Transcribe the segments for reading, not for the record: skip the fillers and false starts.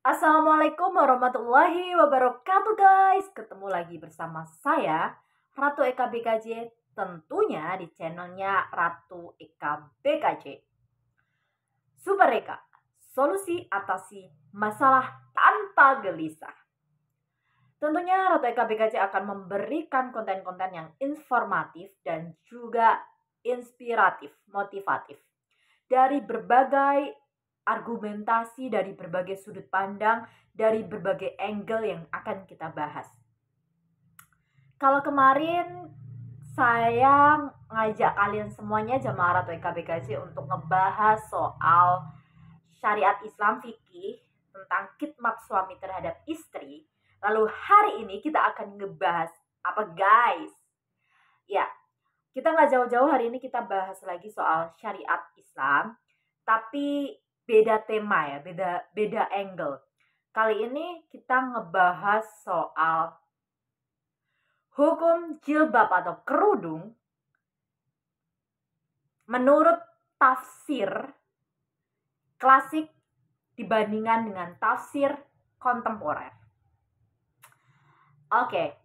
Assalamualaikum warahmatullahi wabarakatuh guys. Ketemu lagi bersama saya Ratu Eka BKJ, tentunya di channelnya Ratu Eka BKJ. Super Eka, solusi atasi masalah tanpa gelisah. Tentunya Ratu Eka BKJ akan memberikan konten-konten yang informatif dan juga inspiratif, motivatif dari berbagai argumentasi, dari berbagai sudut pandang, dari berbagai angle yang akan kita bahas. Kalau kemarin saya ngajak kalian semuanya jamaah Ratu EKBKJ untuk ngebahas soal syariat Islam fikih tentang khidmat suami terhadap istri. Lalu hari ini kita akan ngebahas apa guys? Ya, kita nggak jauh-jauh, hari ini kita bahas lagi soal syariat Islam, tapi beda tema ya, beda angle. Kali ini kita ngebahas soal hukum jilbab atau kerudung menurut tafsir klasik dibandingkan dengan tafsir kontemporer. Oke,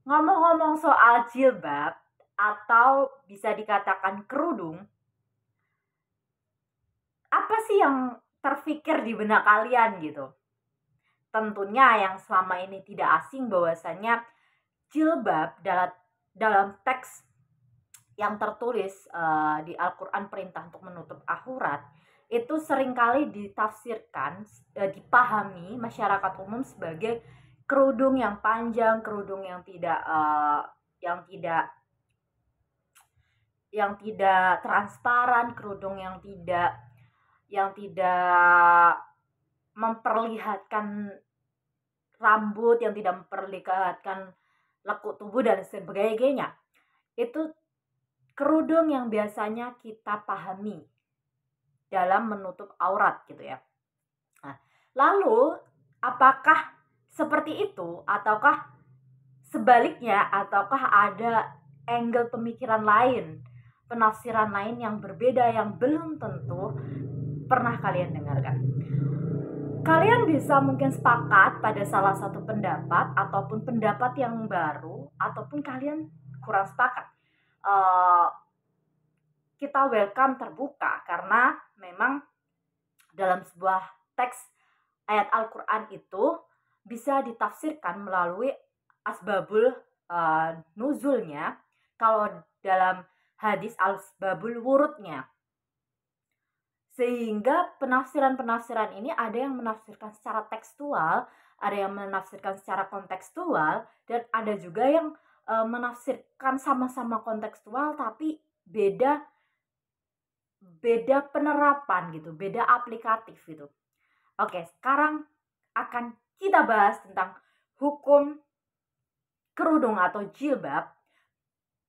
ngomong-ngomong soal jilbab atau bisa dikatakan kerudung, apa sih yang terfikir di benak kalian gitu? Tentunya yang selama ini tidak asing bahwasanya jilbab dalam teks yang tertulis di Al-Quran perintah untuk menutup aurat itu seringkali ditafsirkan, dipahami masyarakat umum sebagai kerudung yang panjang, kerudung yang tidak transparan, kerudung yang tidak memperlihatkan rambut, yang tidak memperlihatkan lekuk tubuh dan sebagainya. Itu kerudung yang biasanya kita pahami dalam menutup aurat gitu ya. Nah, lalu apakah seperti itu ataukah sebaliknya, ataukah ada angle pemikiran lain, penafsiran lain yang berbeda yang belum tentu pernah kalian dengarkan? Kalian bisa mungkin sepakat pada salah satu pendapat ataupun pendapat yang baru, ataupun kalian kurang sepakat. Kita welcome, terbuka, karena memang dalam sebuah teks ayat Al-Quran itu bisa ditafsirkan melalui asbabul nuzulnya, kalau dalam hadis asbabul wurudnya. Sehingga penafsiran-penafsiran ini ada yang menafsirkan secara tekstual, ada yang menafsirkan secara kontekstual, dan ada juga yang menafsirkan sama-sama kontekstual tapi beda penerapan gitu, beda aplikatif gitu. Oke, sekarang akan kita bahas tentang hukum kerudung atau jilbab,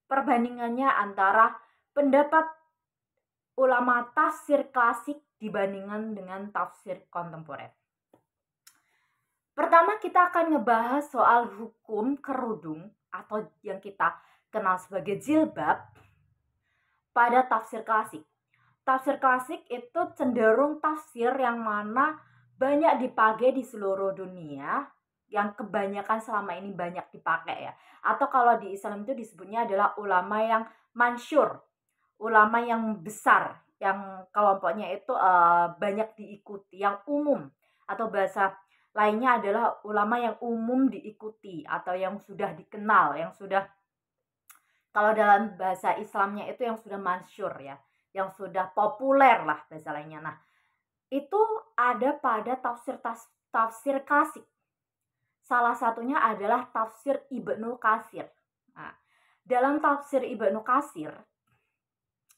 perbandingannya antara pendapat ulama tafsir klasik dibandingkan dengan tafsir kontemporer. Pertama kita akan ngebahas soal hukum kerudung atau yang kita kenal sebagai jilbab pada tafsir klasik. Tafsir klasik itu cenderung tafsir yang mana banyak dipakai di seluruh dunia, yang kebanyakan selama ini banyak dipakai ya. Atau kalau di Islam itu disebutnya adalah ulama yang mansyur, ulama yang besar, yang kelompoknya itu banyak diikuti, yang umum, atau bahasa lainnya adalah ulama yang umum diikuti atau yang sudah dikenal, yang sudah, kalau dalam bahasa Islamnya itu yang sudah mansyur ya, yang sudah populer lah bahasa lainnya. Nah, itu ada pada tafsir klasik. Salah satunya adalah tafsir Ibnu Katsir. Nah, dalam tafsir Ibnu Katsir,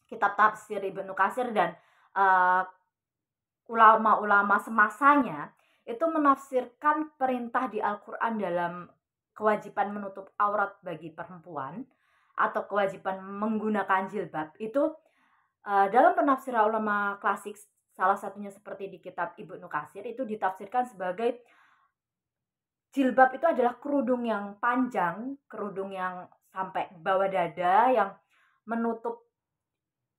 kitab tafsir Ibnu Katsir dan ulama-ulama semasanya itu menafsirkan perintah di Al-Quran dalam kewajiban menutup aurat bagi perempuan atau kewajiban menggunakan jilbab itu dalam penafsiran ulama klasik, salah satunya seperti di kitab Ibnu Katsir, itu ditafsirkan sebagai jilbab itu adalah kerudung yang panjang, kerudung yang sampai bawah dada, yang menutup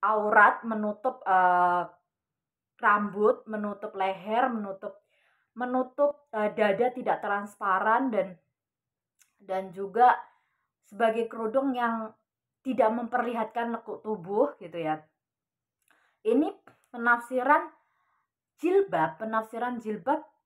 aurat, menutup rambut, menutup leher, menutup menutup dada tidak transparan, dan juga sebagai kerudung yang tidak memperlihatkan lekuk tubuh gitu ya. Ini penafsiran jilbab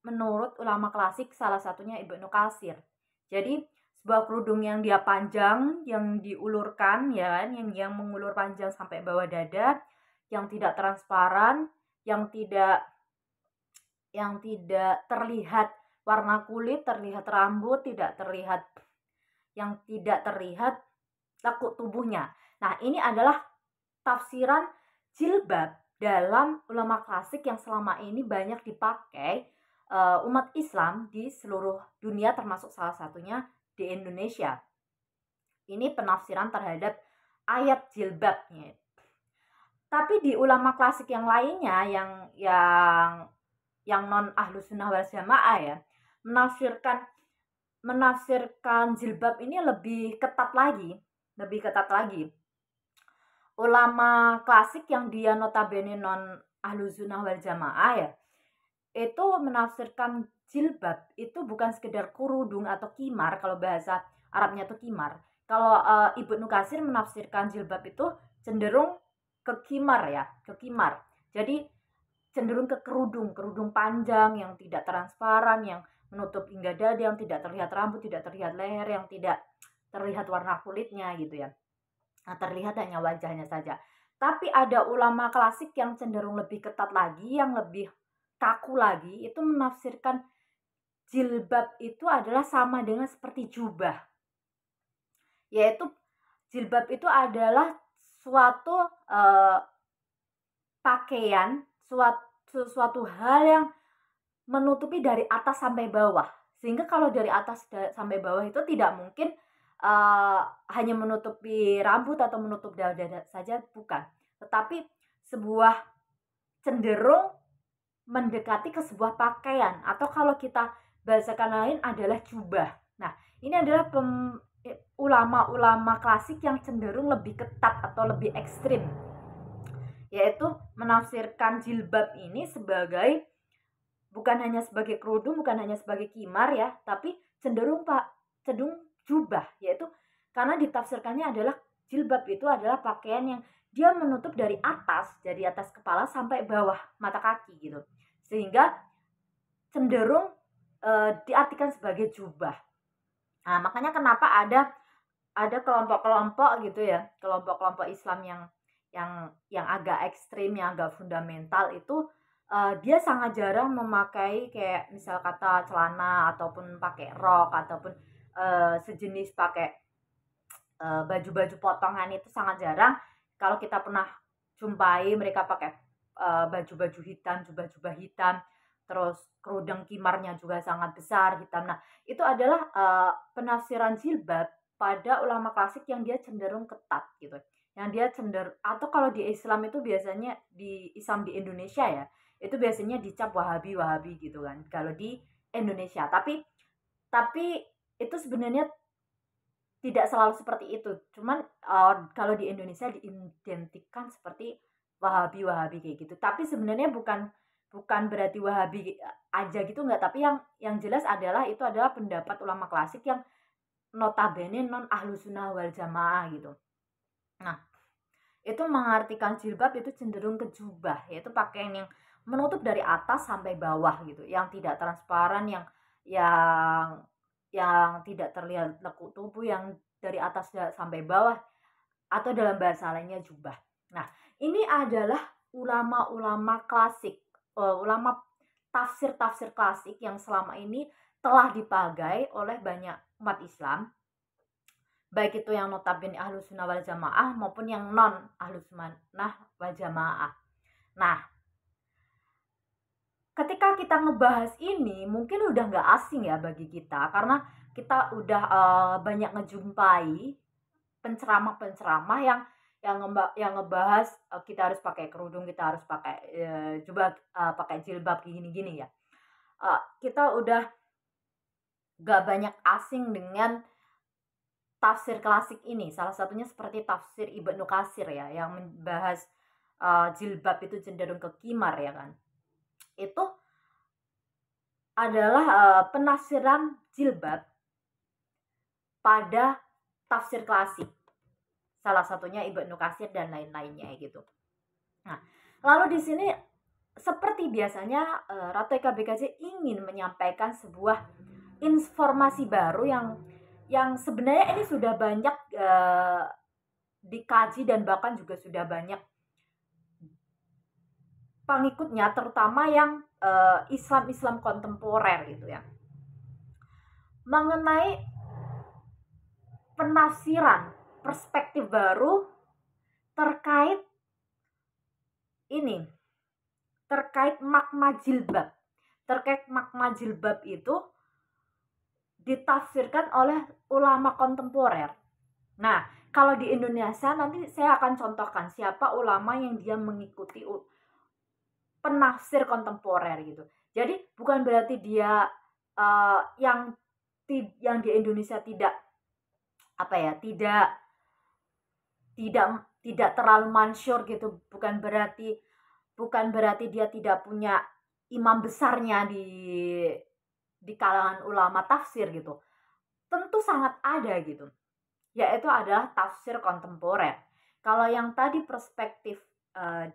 menurut ulama klasik, salah satunya Ibnu Katsir. Jadi sebuah kerudung yang dia panjang, yang diulurkan ya kan, yang mengulur panjang sampai bawah dada, yang tidak transparan, yang tidak terlihat warna kulit, terlihat rambut, yang tidak terlihat lekuk tubuhnya. Nah, ini adalah tafsiran jilbab dalam ulama klasik yang selama ini banyak dipakai umat Islam di seluruh dunia, termasuk salah satunya di Indonesia. Ini penafsiran terhadap ayat jilbabnya. Tapi di ulama klasik yang lainnya, yang non ahlus sunnah wal jamaah ya, menafsirkan jilbab ini lebih ketat lagi. Ulama klasik yang dia notabene non ahlus sunnah wal jamaah ya, itu menafsirkan jilbab itu bukan sekedar kerudung atau kimar, kalau bahasa Arabnya itu kimar. Kalau Ibnu Katsir menafsirkan jilbab itu cenderung ke kimar ya, ke kimar. Jadi cenderung ke kerudung panjang yang tidak transparan, yang menutup hingga dada, yang tidak terlihat rambut, tidak terlihat leher, yang tidak terlihat warna kulitnya gitu ya. Nah, terlihat hanya wajahnya saja. Tapi ada ulama klasik yang cenderung lebih ketat lagi, yang lebih kaku lagi, itu menafsirkan jilbab itu adalah sama dengan seperti jubah. Yaitu jilbab itu adalah suatu pakaian, suatu hal yang menutupi dari atas sampai bawah. Sehingga kalau dari atas sampai bawah itu tidak mungkin hanya menutupi rambut atau menutup dada saja, bukan. Tetapi cenderung mendekati ke sebuah pakaian, atau kalau kita bahasakan lain adalah jubah. Nah, ini adalah ulama-ulama klasik yang cenderung lebih ketat atau lebih ekstrim, yaitu menafsirkan jilbab ini sebagai bukan hanya sebagai kerudung, bukan hanya sebagai kimar ya, tapi cenderung jubah, yaitu karena ditafsirkannya adalah jilbab itu adalah pakaian yang dia menutup dari atas kepala sampai bawah mata kaki gitu, sehingga cenderung diartikan sebagai jubah. Nah, makanya kenapa ada kelompok-kelompok gitu ya, kelompok-kelompok Islam yang agak ekstrim, yang agak fundamental itu dia sangat jarang memakai kayak misal kata celana ataupun pakai rok ataupun sejenis pakai baju-baju potongan, itu sangat jarang. Kalau kita pernah jumpai mereka pakai baju-baju hitam, jubah-jubah hitam, terus kerudung kimarnya juga sangat besar hitam. Nah, itu adalah penafsiran jilbab pada ulama klasik yang dia cenderung ketat gitu. Yang dia atau kalau di Islam itu biasanya di Islam di Indonesia ya, itu biasanya dicap Wahabi gitu kan. Kalau di Indonesia, tapi itu sebenarnya tidak selalu seperti itu. Cuman kalau di Indonesia diidentikan seperti Wahabi kayak gitu. Tapi sebenarnya bukan berarti Wahabi aja gitu, enggak. Tapi yang jelas itu adalah pendapat ulama klasik yang notabene non ahlus sunnah wal jamaah gitu. Nah, itu mengartikan jilbab itu cenderung ke jubah, yaitu pakaian yang menutup dari atas sampai bawah gitu, yang tidak transparan, yang tidak terlihat lekuk tubuh, yang dari atas sampai bawah, atau dalam bahasa lainnya jubah. Nah, ini adalah ulama-ulama klasik, ulama tafsir klasik yang selama ini telah dipakai oleh banyak umat Islam, baik itu yang notabene ahlus sunnah wal jamaah maupun yang non ahlus sunnah wal jamaah. Nah, ketika kita ngebahas ini mungkin udah nggak asing ya bagi kita, karena kita udah banyak ngejumpai penceramah yang ngebahas kita harus pakai kerudung, kita harus pakai pakai jilbab gini-gini ya. Kita udah nggak banyak asing dengan tafsir klasik ini. Salah satunya seperti tafsir Ibnu Katsir ya, yang membahas jilbab itu cenderung ke kimar ya kan. Itu adalah penafsiran jilbab pada tafsir klasik. Salah satunya Ibnu Katsir dan lain-lainnya gitu. Nah, lalu di sini seperti biasanya Ratu Eka BKJ ingin menyampaikan sebuah informasi baru yang sebenarnya ini sudah banyak dikaji dan bahkan juga sudah banyak pengikutnya, terutama yang Islam kontemporer gitu ya, mengenai penafsiran perspektif baru terkait ini, terkait makna jilbab. Terkait makna jilbab itu ditafsirkan oleh ulama kontemporer. Nah, kalau di Indonesia nanti saya akan contohkan siapa ulama yang dia mengikuti penafsir kontemporer gitu. Jadi bukan berarti dia yang di Indonesia tidak tidak terlalu masyhur gitu. Bukan berarti dia tidak punya imam besarnya di kalangan ulama tafsir gitu. Tentu sangat ada gitu. Yaitu adalah tafsir kontemporer. Kalau yang tadi perspektif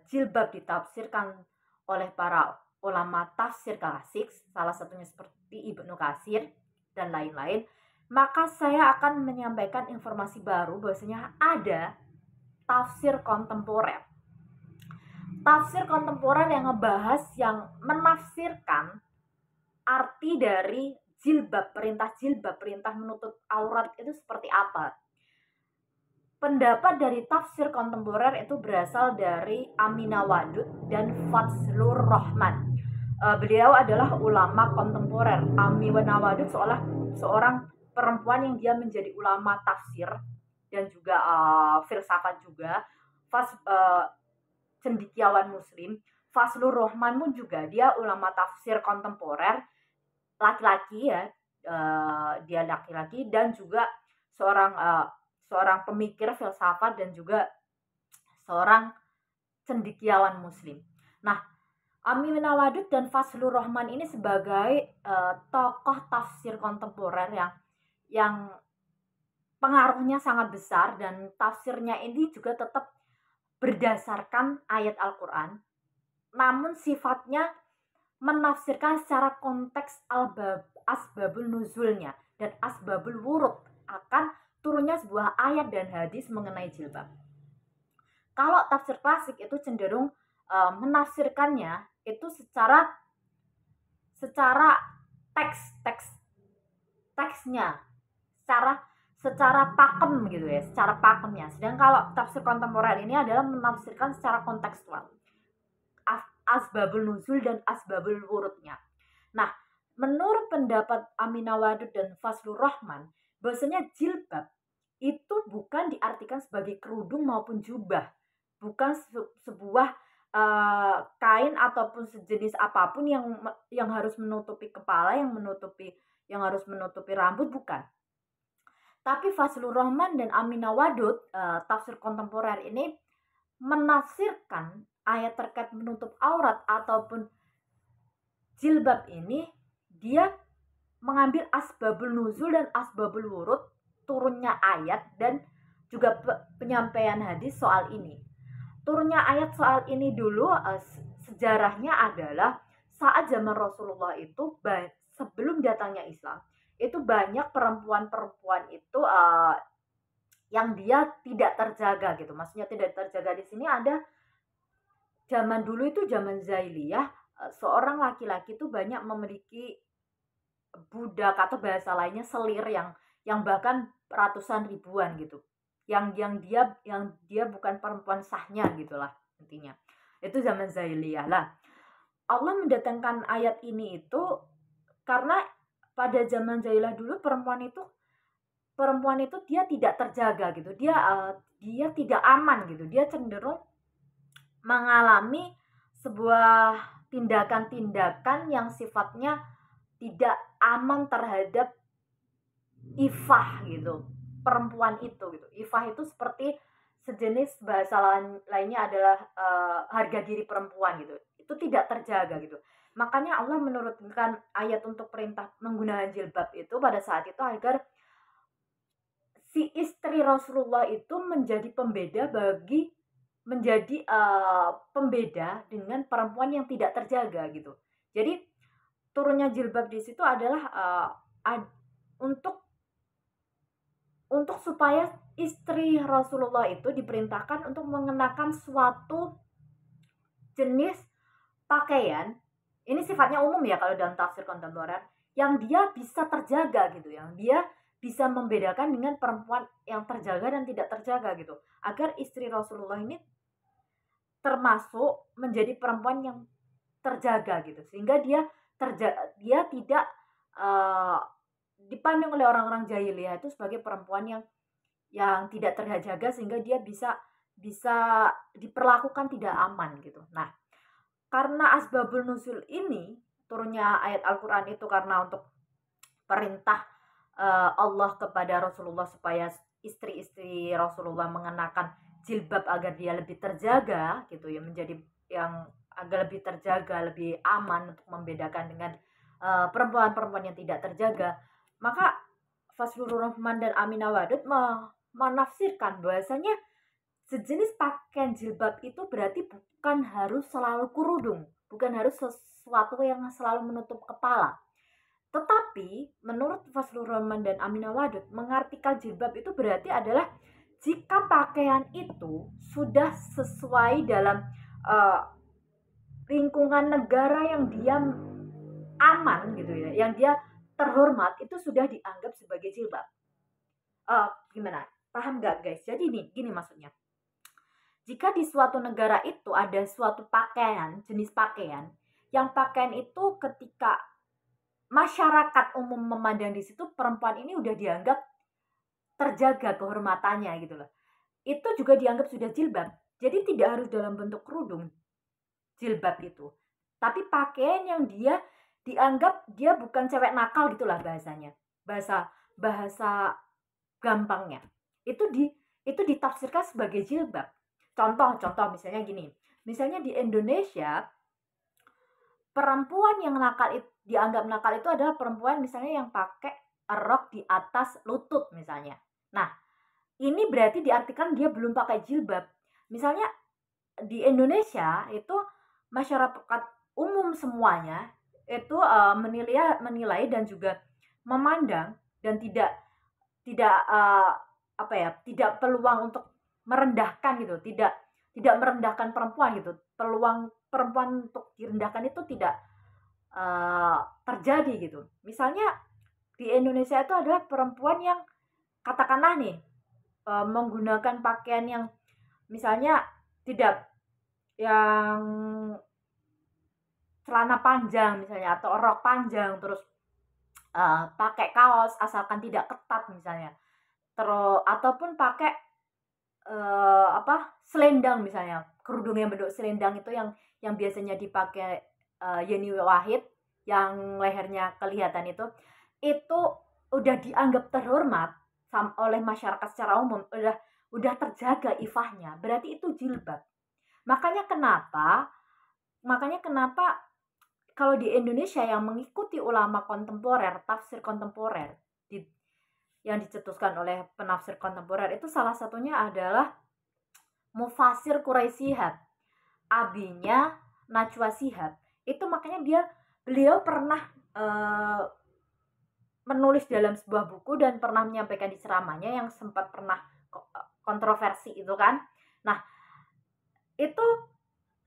jilbab ditafsirkan oleh para ulama tafsir klasik, salah satunya seperti Ibnu Katsir dan lain-lain, maka saya akan menyampaikan informasi baru bahwasanya ada tafsir kontemporer. Tafsir kontemporer yang ngebahas, yang menafsirkan arti dari jilbab, perintah menutup aurat itu seperti apa. Pendapat dari tafsir kontemporer itu berasal dari Aminah Wadud dan Fazlur Rahman. Beliau adalah ulama kontemporer. Aminah Wadud seorang perempuan yang dia menjadi ulama tafsir dan juga filsafat juga, cendekiawan muslim. Fazlur Rahman pun juga dia ulama tafsir kontemporer, laki-laki ya, dia laki-laki dan juga seorang pemikir filsafat dan juga seorang cendekiawan muslim. Nah, Aminah Wadud dan Fazlur Rahman ini sebagai tokoh tafsir kontemporer yang pengaruhnya sangat besar, dan tafsirnya ini juga tetap berdasarkan ayat Al-Quran, namun sifatnya menafsirkan secara konteks asbabul nuzulnya dan asbabul wurud akan turunnya sebuah ayat dan hadis mengenai jilbab. Kalau tafsir klasik itu cenderung menafsirkannya itu secara teksnya, secara pakem gitu ya, secara pakemnya. Sedangkan kalau tafsir kontemporer ini adalah menafsirkan secara kontekstual, asbabul nuzul dan asbabul wurudnya. Nah, menurut pendapat Aminah Wadud dan Fazlur Rahman, bahwasanya jilbab itu bukan diartikan sebagai kerudung maupun jubah, bukan sebuah kain ataupun sejenis apapun yang harus menutupi kepala, yang harus menutupi rambut, bukan. Tapi Fazlur Rahman dan Aminah Wadud, tafsir kontemporer ini menafsirkan ayat terkait menutup aurat ataupun jilbab ini, dia mengambil asbabul nuzul dan asbabul wurud, turunnya ayat dan juga penyampaian hadis soal ini. Turunnya ayat soal ini dulu, sejarahnya adalah saat zaman Rasulullah itu, sebelum datangnya Islam, itu banyak perempuan-perempuan itu yang dia tidak terjaga gitu. Maksudnya tidak terjaga di sini ada zaman dulu itu, zaman Jahiliyah, seorang laki-laki itu banyak memiliki budak atau bahasa lainnya selir yang bahkan ratusan ribuan gitu. Yang dia bukan perempuan sahnya gitulah intinya. Itu zaman Jahiliyah lah. Allah mendatangkan ayat ini itu karena pada zaman Jahiliyah dulu perempuan itu dia tidak terjaga gitu. Dia tidak aman gitu. Dia cenderung mengalami sebuah tindakan-tindakan yang sifatnya tidak aman terhadap ifah gitu, perempuan itu gitu. Ifah itu seperti sejenis bahasa lainnya adalah harga diri perempuan gitu. Itu tidak terjaga gitu. Makanya Allah menurunkan ayat untuk perintah menggunakan jilbab itu pada saat itu agar si istri Rasulullah itu menjadi pembeda pembeda dengan perempuan yang tidak terjaga gitu. Jadi turunnya jilbab di situ adalah untuk supaya istri Rasulullah itu diperintahkan untuk mengenakan suatu jenis pakaian, ini sifatnya umum ya kalau dalam tafsir kontemporer, yang dia bisa terjaga gitu, yang dia bisa membedakan dengan perempuan yang terjaga dan tidak terjaga gitu, agar istri Rasulullah ini termasuk menjadi perempuan yang terjaga gitu, sehingga dia tidak uh, dipandang oleh orang-orang jahiliyah itu sebagai perempuan yang tidak terjaga, sehingga dia bisa bisa diperlakukan tidak aman gitu. Nah, karena asbabul nuzul ini, turunnya ayat Al-Qur'an itu karena untuk perintah Allah kepada Rasulullah supaya istri-istri Rasulullah mengenakan jilbab agar dia lebih terjaga gitu ya, menjadi yang agar lebih terjaga, lebih aman untuk membedakan dengan perempuan-perempuan yang tidak terjaga. Maka Fazlur Rahman dan Aminah Wadud menafsirkan bahwasanya sejenis pakaian jilbab itu berarti bukan harus selalu kerudung, bukan harus sesuatu yang selalu menutup kepala. Tetapi menurut Fazlur Rahman dan Aminah Wadud, mengartikan jilbab itu berarti adalah jika pakaian itu sudah sesuai dalam uh, lingkungan negara yang dia aman gitu ya, yang dia terhormat, itu sudah dianggap sebagai jilbab. Gimana? Paham gak guys? Jadi gini maksudnya. Jika di suatu negara itu ada suatu pakaian, jenis pakaian, yang pakaian itu ketika masyarakat umum memandang di situ, perempuan ini udah dianggap terjaga kehormatannya gitu loh. Itu juga dianggap sudah jilbab. Jadi tidak harus dalam bentuk kerudung jilbab itu. Tapi pakaian yang dia dianggap dia bukan cewek nakal gitulah bahasanya. Bahasa gampangnya. Itu ditafsirkan sebagai jilbab. Contoh misalnya gini. Misalnya di Indonesia, perempuan yang dianggap nakal itu adalah perempuan misalnya yang pakai rok di atas lutut misalnya. Nah, ini berarti diartikan dia belum pakai jilbab. Misalnya di Indonesia itu masyarakat umum semuanya itu menilai dan juga memandang dan tidak peluang untuk merendahkan gitu, tidak merendahkan perempuan gitu, peluang perempuan untuk direndahkan itu tidak terjadi gitu. Misalnya di Indonesia itu adalah perempuan yang katakanlah nih menggunakan pakaian yang misalnya tidak yang celana panjang misalnya atau rok panjang, terus pakai kaos asalkan tidak ketat misalnya, terus ataupun pakai selendang misalnya, kerudung yang bentuk selendang itu yang biasanya dipakai Yeni Wahid yang lehernya kelihatan itu udah dianggap terhormat oleh masyarakat secara umum, udah terjaga ifahnya, berarti itu jilbab. Makanya kenapa kalau di Indonesia yang mengikuti ulama kontemporer, tafsir kontemporer yang dicetuskan oleh penafsir kontemporer itu salah satunya adalah Mufasir Quraisy Shihab, abinya Najwa Shihab. Itu makanya beliau pernah menulis dalam sebuah buku dan pernah menyampaikan di ceramahnya yang sempat pernah kontroversi itu kan. Nah, itu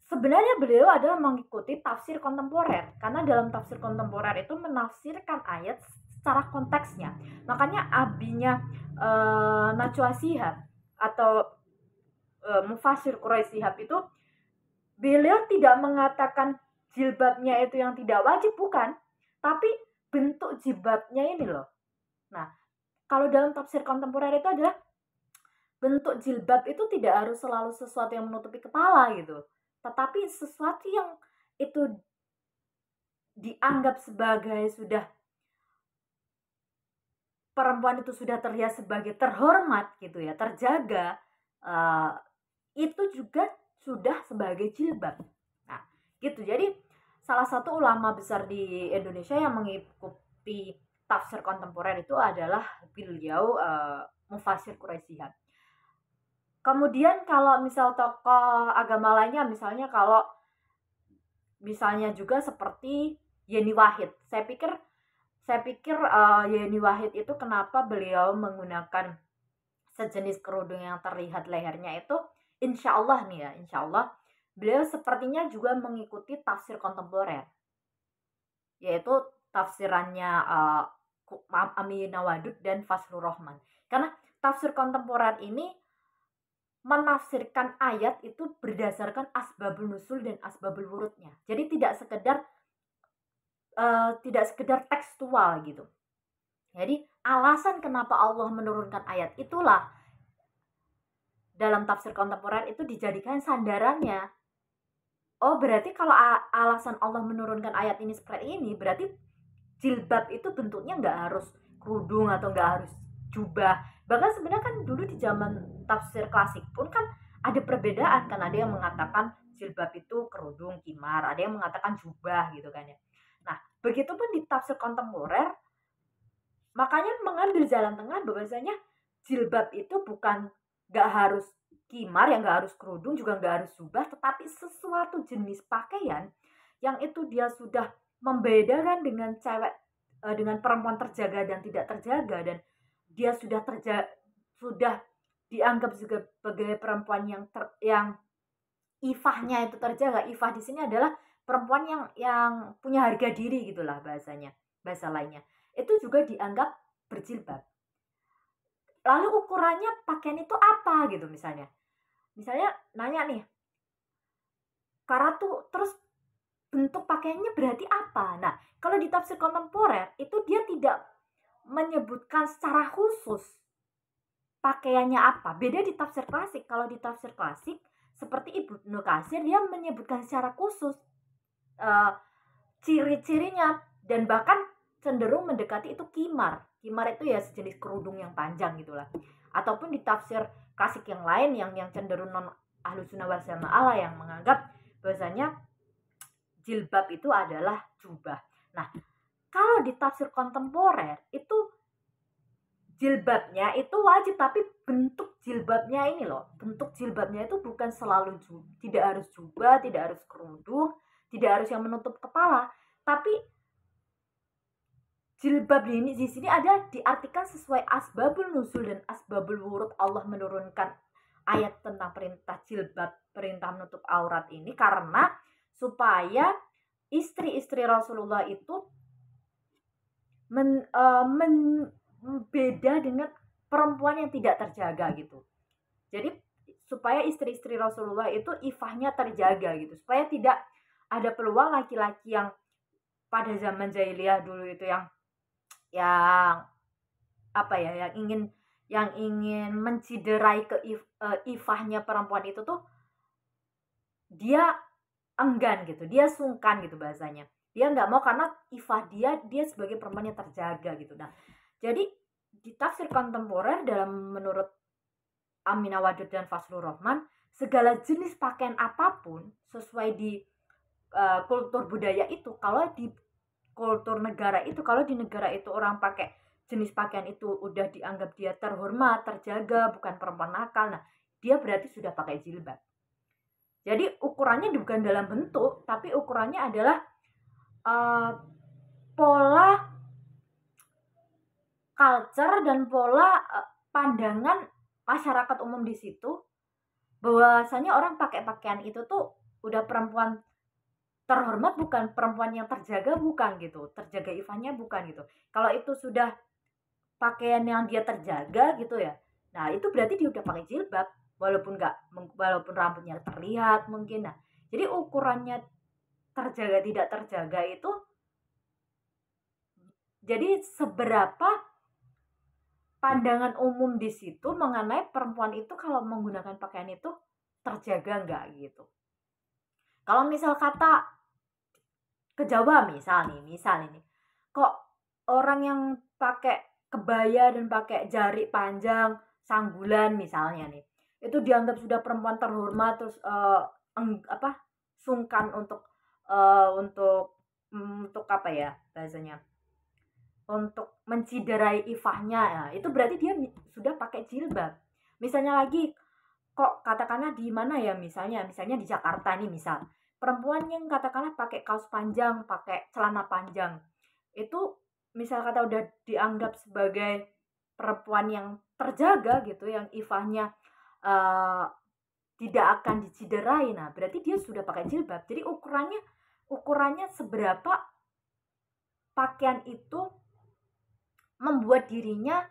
sebenarnya beliau adalah mengikuti tafsir kontemporer, karena dalam tafsir kontemporer itu menafsirkan ayat secara konteksnya. Makanya abinya Najwa Shihab atau Mufasir Quraisy Shihab itu, beliau tidak mengatakan jilbabnya itu yang tidak wajib, bukan, tapi bentuk jilbabnya ini loh. Nah, kalau dalam tafsir kontemporer itu adalah bentuk jilbab itu tidak harus selalu sesuatu yang menutupi kepala gitu, tetapi sesuatu yang itu dianggap sebagai sudah perempuan itu sudah terlihat sebagai terhormat gitu ya, terjaga, itu juga sudah sebagai jilbab. Nah, gitu. Jadi salah satu ulama besar di Indonesia yang mengikuti tafsir kontemporer itu adalah beliau Mufasir Quraisyihab. Kemudian kalau misal tokoh agama lainnya, misalnya juga seperti Yeni Wahid. Saya pikir Yeni Wahid itu kenapa beliau menggunakan sejenis kerudung yang terlihat lehernya itu, insya Allah nih ya, insya Allah beliau sepertinya juga mengikuti tafsir kontemporer, yaitu tafsirannya Amin Nawadud dan Fazlur Rahman. Karena tafsir kontemporer ini menafsirkan ayat itu berdasarkan asbabul nusul dan asbabul wurudnya. Jadi tidak sekedar tekstual gitu. Jadi alasan kenapa Allah menurunkan ayat itulah dalam tafsir kontemporer itu dijadikan sandarannya. Oh, berarti kalau alasan Allah menurunkan ayat ini seperti ini, berarti jilbab itu bentuknya nggak harus kerudung atau nggak harus jubah. Bahkan sebenarnya kan dulu di zaman tafsir klasik pun kan ada perbedaan, kan ada yang mengatakan jilbab itu kerudung kimar, ada yang mengatakan jubah gitu kan ya. Nah, begitupun di tafsir kontemporer, makanya mengambil jalan tengah bahwasanya jilbab itu bukan nggak harus kimar, yang nggak harus kerudung, juga nggak harus jubah, tetapi sesuatu jenis pakaian yang itu dia sudah membedakan dengan dengan perempuan terjaga dan tidak terjaga, dan dia sudah dianggap sebagai perempuan yang ifahnya itu terjaga. Ifah di sini adalah perempuan yang punya harga diri gitulah bahasanya, bahasa lainnya. Itu juga dianggap berjilbab. Lalu ukurannya pakaian itu apa gitu misalnya. Misalnya nanya nih, Karatu, terus bentuk pakaiannya berarti apa? Nah, kalau di tafsir kontemporer itu dia tidak menyebutkan secara khusus pakaiannya apa. Beda di tafsir klasik. Kalau di tafsir klasik seperti Ibnu Katsir, dia menyebutkan secara khusus ciri-cirinya, dan bahkan cenderung mendekati itu kimar. Kimar itu ya sejenis kerudung yang panjang gitulah. Ataupun di tafsir klasik yang lain yang cenderung non Ahlus Sunnah wal Jamaah yang menganggap bahwasanya jilbab itu adalah jubah. Nah, kalau di tafsir kontemporer itu jilbabnya itu wajib, tapi bentuk jilbabnya ini loh, bentuk jilbabnya itu bukan selalu tidak harus jubah, tidak harus kerudung, tidak harus yang menutup kepala, tapi jilbab ini di sini ada diartikan sesuai asbabul nuzul dan asbabul wurud Allah menurunkan ayat tentang perintah jilbab, perintah menutup aurat ini karena supaya istri-istri Rasulullah itu beda dengan perempuan yang tidak terjaga gitu. Jadi supaya istri-istri Rasulullah itu ifahnya terjaga gitu, supaya tidak ada peluang laki-laki yang pada zaman jahiliyah dulu itu yang apa ya, yang ingin menciderai ifahnya perempuan itu tuh dia enggan gitu, dia sungkan gitu bahasanya. Dia nggak mau karena ifah dia sebagai perempuan yang terjaga gitu. Nah, jadi di tafsir kontemporer menurut Amin Nawadud dan Fazlur Rahman, segala jenis pakaian apapun sesuai di kultur budaya itu, kalau di kultur negara itu, kalau di negara itu orang pakai jenis pakaian itu udah dianggap dia terhormat, terjaga, bukan perempuan nakal, nah dia berarti sudah pakai jilbab. Jadi ukurannya bukan dalam bentuk, tapi ukurannya adalah pola culture dan pola pandangan masyarakat umum di situ, bahwasanya orang pakai pakaian itu tuh udah perempuan terhormat, bukan perempuan yang terjaga, bukan gitu, terjaga ifahnya bukan gitu. Kalau itu sudah pakaian yang dia terjaga gitu ya, nah itu berarti dia udah pakai jilbab, walaupun rambutnya terlihat mungkin. Nah, jadi ukurannya terjaga tidak terjaga itu jadi seberapa pandangan umum di situ mengenai perempuan itu kalau menggunakan pakaian itu terjaga nggak gitu. Kalau misal kata ke Jawa misal nih, kok orang yang pakai kebaya dan pakai jari panjang, sanggulan misalnya nih, itu dianggap sudah perempuan terhormat, terus sungkan untuk untuk apa ya bahasanya, untuk menciderai ifahnya ya, itu berarti dia sudah pakai jilbab. Misalnya lagi, kok katakanlah di mana ya, misalnya di Jakarta nih, misal perempuan yang katakanlah pakai kaos panjang, pakai celana panjang, itu misal kata udah dianggap sebagai perempuan yang terjaga gitu, yang ifahnya uh, tidak akan diciderai. Nah, berarti dia sudah pakai jilbab. Jadi ukurannya seberapa pakaian itu membuat dirinya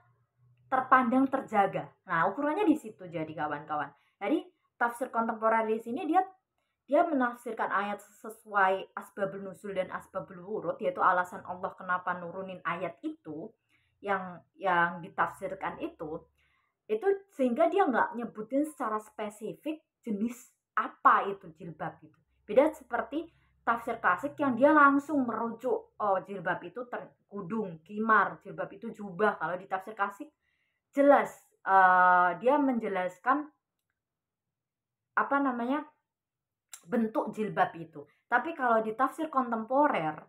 terpandang terjaga. Nah, ukurannya di situ jadi kawan-kawan. Jadi tafsir kontemporer di sini dia menafsirkan ayat sesuai asbabul nuzul dan asbabul wurud, yaitu alasan Allah kenapa nurunin ayat itu, yang ditafsirkan itu sehingga dia nggak nyebutin secara spesifik jenis apa itu jilbab itu. Beda seperti tafsir klasik yang dia langsung merujuk, oh jilbab itu terkudung, kimar, jilbab itu jubah. Kalau di tafsir klasik jelas dia menjelaskan apa namanya bentuk jilbab itu. Tapi kalau di tafsir kontemporer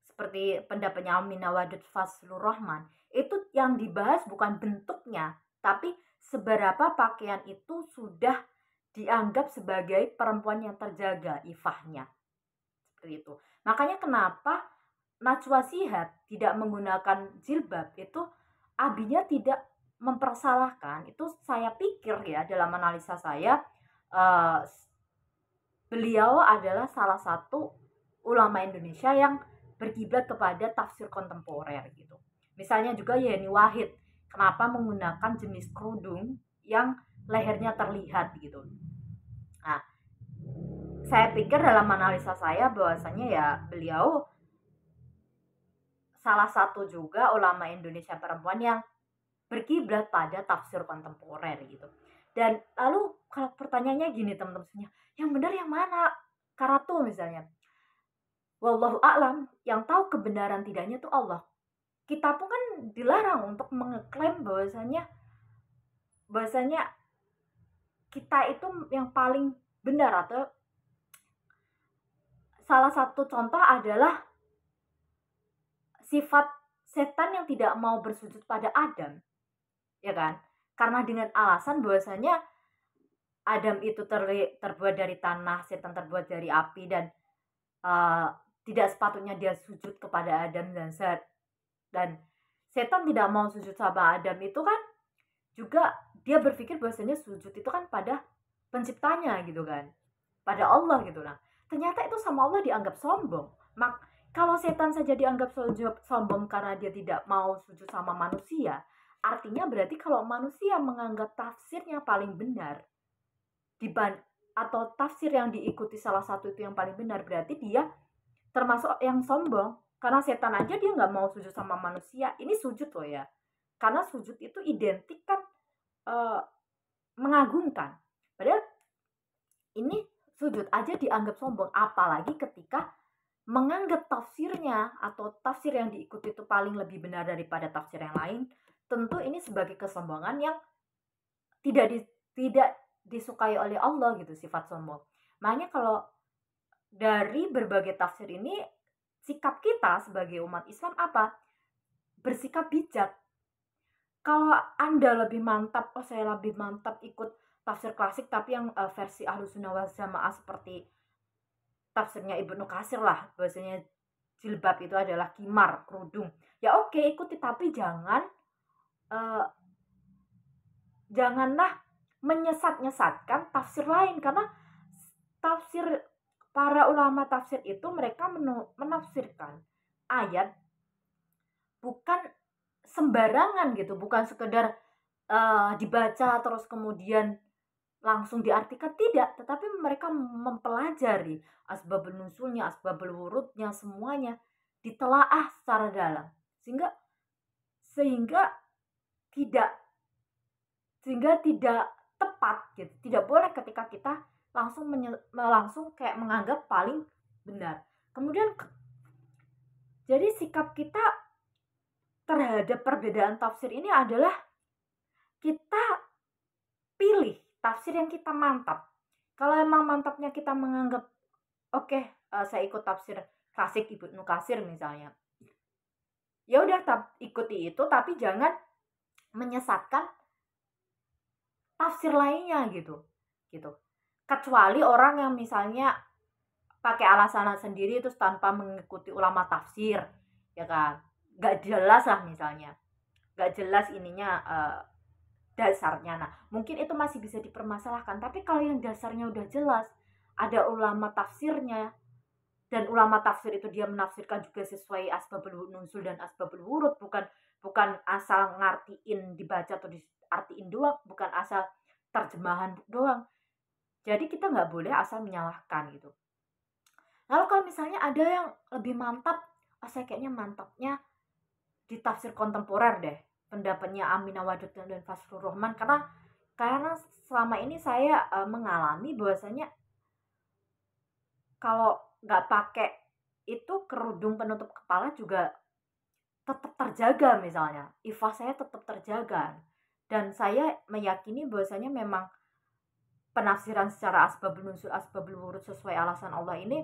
seperti pendapatnya Aminah Wadud Fazlur Rahman, itu yang dibahas bukan bentuknya, tapi seberapa pakaian itu sudah dianggap sebagai perempuan yang terjaga ifahnya. Seperti itu. Makanya kenapa Najwa Shihab tidak menggunakan jilbab itu, abinya tidak mempersalahkan. Itu saya pikir ya, dalam analisa saya, beliau adalah salah satu ulama Indonesia yang berkiblat kepada tafsir kontemporer gitu. Misalnya juga Yeni Wahid, kenapa menggunakan jenis kerudung yang lehernya terlihat gitu. Nah, saya pikir dalam analisa saya bahwasanya ya beliau salah satu juga ulama Indonesia perempuan yang berkiblat pada tafsir kontemporer gitu. Dan lalu kalau pertanyaannya gini teman-teman, yang benar yang mana? Karatu misalnya. Wallahu a'lam, yang tahu kebenaran tidaknya itu Allah. Kita pun kan dilarang untuk mengeklaim bahwasanya kita itu yang paling benar, atau salah satu contoh adalah sifat setan yang tidak mau bersujud pada Adam, ya kan? Karena dengan alasan bahwasanya Adam itu terbuat dari tanah, setan terbuat dari api, dan uh, tidak sepatutnya dia sujud kepada Adam, dan setan tidak mau sujud sama Adam itu kan juga dia berpikir bahwasanya sujud itu kan pada penciptanya gitu kan, pada Allah gitu. Nah, ternyata itu sama Allah dianggap sombong. Kalau setan saja dianggap sombong karena dia tidak mau sujud sama manusia, artinya berarti kalau manusia menganggap tafsirnya paling benar, atau tafsir yang diikuti salah satu itu yang paling benar, berarti dia termasuk yang sombong. Karena setan aja dia nggak mau sujud sama manusia. Ini sujud loh ya, karena sujud itu identik kan mengagungkan. Padahal ini sujud aja dianggap sombong, apalagi ketika menganggap tafsirnya atau tafsir yang diikuti itu paling lebih benar daripada tafsir yang lain. Tentu ini sebagai kesombongan yang tidak disukai oleh Allah gitu, sifat sombong. Makanya kalau dari berbagai tafsir ini, sikap kita sebagai umat Islam apa? Bersikap bijak. Kalau Anda lebih mantap, oh saya lebih mantap ikut tafsir klasik tapi yang versi Ahlus Sunnah wal Jamaah seperti tafsirnya Ibnu Katsir lah, bahasanya jilbab itu adalah kimar, kerudung. Ya oke, ikuti, tapi janganlah menyesatkan tafsir lain, karena tafsir para ulama tafsir itu mereka menafsirkan ayat bukan sembarangan gitu, bukan sekedar dibaca terus kemudian langsung diartikan, tidak, tetapi mereka mempelajari asbabul nuzulnya, asbabul wurudnya, semuanya ditelaah secara dalam, sehingga tidak tepat gitu. Tidak boleh ketika kita langsung kayak menganggap paling benar. Kemudian jadi sikap kita terhadap perbedaan tafsir ini adalah kita pilih tafsir yang kita mantap. Kalau emang mantapnya kita menganggap oke, saya ikut tafsir klasik Ibnu Katsir misalnya. Ya udah ikuti itu, tapi jangan menyesatkan tafsir lainnya gitu. Kecuali orang yang misalnya pakai alasan sendiri terus tanpa mengikuti ulama tafsir, ya kan? Gak jelas lah misalnya. Gak jelas ininya dasarnya. Nah, mungkin itu masih bisa dipermasalahkan. Tapi kalau yang dasarnya udah jelas, ada ulama tafsirnya, dan ulama tafsir itu dia menafsirkan juga sesuai asbabul nuzul dan asbabul wurud, bukan asal ngartiin dibaca atau diartiin doang, bukan asal terjemahan doang. Jadi kita nggak boleh asal menyalahkan gitu. Lalu kalau misalnya ada yang lebih mantap, saya kayaknya mantapnya di tafsir kontemporer deh, pendapatnya Aminah Wadud dan Fazlur Rahman, karena selama ini saya mengalami bahwasanya kalau nggak pakai itu kerudung penutup kepala juga tetap terjaga, misalnya ifah saya tetap terjaga, dan saya meyakini bahwasanya memang penafsiran secara asbabun nuzul asbabul wurud sesuai alasan Allah ini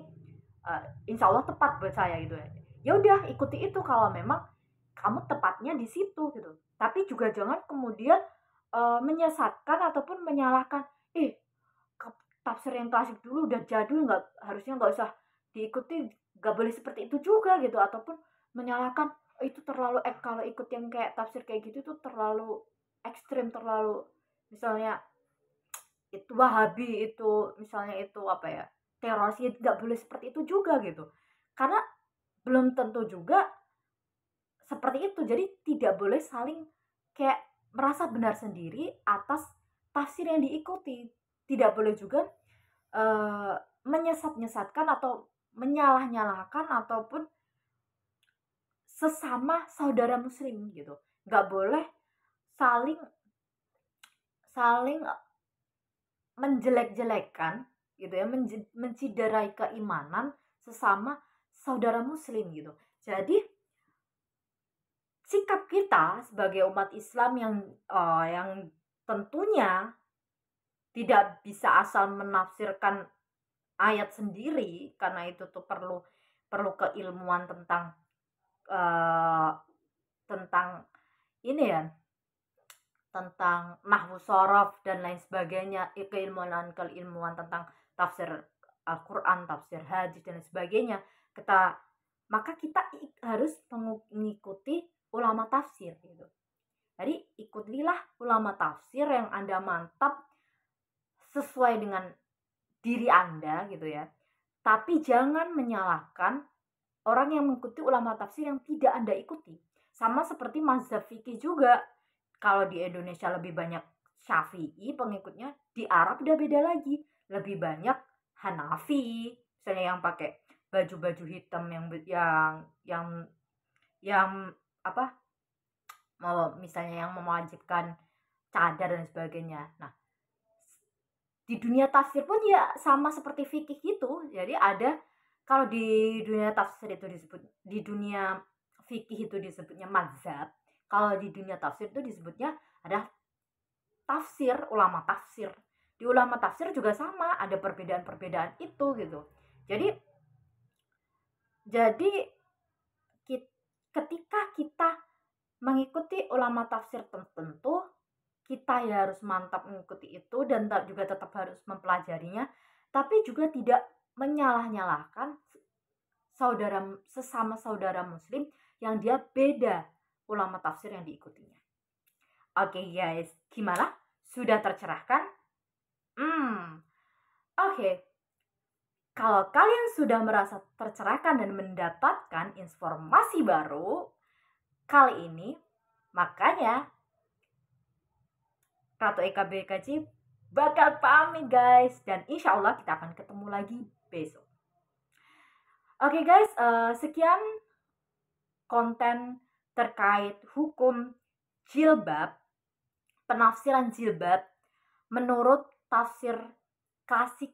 insya Allah tepat buat saya gitu ya. Ya udah ikuti itu kalau memang kamu tepatnya di situ gitu. Tapi juga jangan kemudian menyesatkan ataupun menyalahkan, tafsir yang klasik dulu udah jadul, harusnya nggak usah diikuti, nggak boleh seperti itu juga gitu, ataupun menyalahkan itu terlalu kalau ikut yang kayak tafsir kayak gitu tuh terlalu ekstrim, terlalu misalnya itu Wahabi, itu misalnya itu apa ya, teroris, ya nggak boleh seperti itu juga gitu, karena belum tentu juga seperti itu. Jadi tidak boleh saling kayak merasa benar sendiri atas tafsir yang diikuti. Tidak boleh juga menyesatkan atau menyalah-nyalahkan ataupun sesama saudara muslim gitu. Nggak boleh saling menjelek-jelekan gitu ya, menciderai keimanan sesama saudara muslim gitu. Jadi sikap kita sebagai umat Islam yang tentunya tidak bisa asal menafsirkan ayat sendiri, karena itu tuh perlu keilmuan tentang ini ya, tentang nahwu sorof dan lain sebagainya, keilmuan tentang tafsir Al-Quran, tafsir hadis dan sebagainya. Maka kita harus mengikuti ulama tafsir gitu. Jadi ikutilah ulama tafsir yang Anda mantap sesuai dengan diri Anda gitu ya. Tapi jangan menyalahkan orang yang mengikuti ulama tafsir yang tidak Anda ikuti. Sama seperti mazhab fikih juga. Kalau di Indonesia lebih banyak Syafi'i pengikutnya, di Arab udah beda lagi. Lebih banyak Hanafi, misalnya yang pakai baju-baju hitam yang apa? Misalnya yang mewajibkan cadar dan sebagainya. Nah, di dunia tafsir pun ya sama seperti fikih gitu. Jadi ada, kalau di dunia tafsir itu di dunia fikih itu disebutnya mazhab, kalau di dunia tafsir itu disebutnya ada tafsir, ulama tafsir. Di ulama tafsir juga sama, ada perbedaan-perbedaan itu gitu. Jadi ketika kita mengikuti ulama tafsir tertentu, kita ya harus mantap mengikuti itu dan juga tetap harus mempelajarinya, tapi juga tidak menyalah-nyalahkan sesama saudara muslim yang dia beda ulama tafsir yang diikutinya. Oke guys, gimana? Sudah tercerahkan? Oke. Kalau kalian sudah merasa tercerahkan dan mendapatkan informasi baru kali ini, makanya Ratu Eka BKJ bakal pamit guys, dan insya Allah kita akan ketemu lagi besok. Oke guys, sekian konten terkait hukum jilbab, penafsiran jilbab menurut tafsir klasik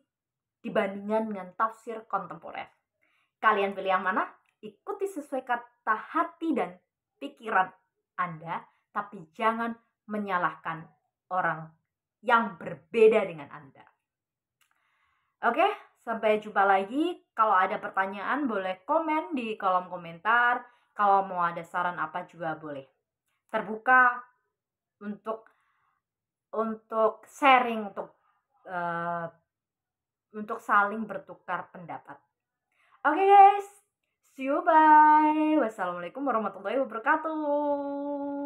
dibandingkan dengan tafsir kontemporer. Kalian pilih yang mana? Ikuti sesuai kata hati dan pikiran Anda, tapi jangan menyalahkan orang yang berbeda dengan Anda. Oke, Sampai jumpa lagi. Kalau ada pertanyaan boleh komen di kolom komentar. Kalau mau ada saran apa juga boleh. Terbuka untuk sharing, untuk saling bertukar pendapat. Oke guys, see you, bye. Wassalamualaikum warahmatullahi wabarakatuh.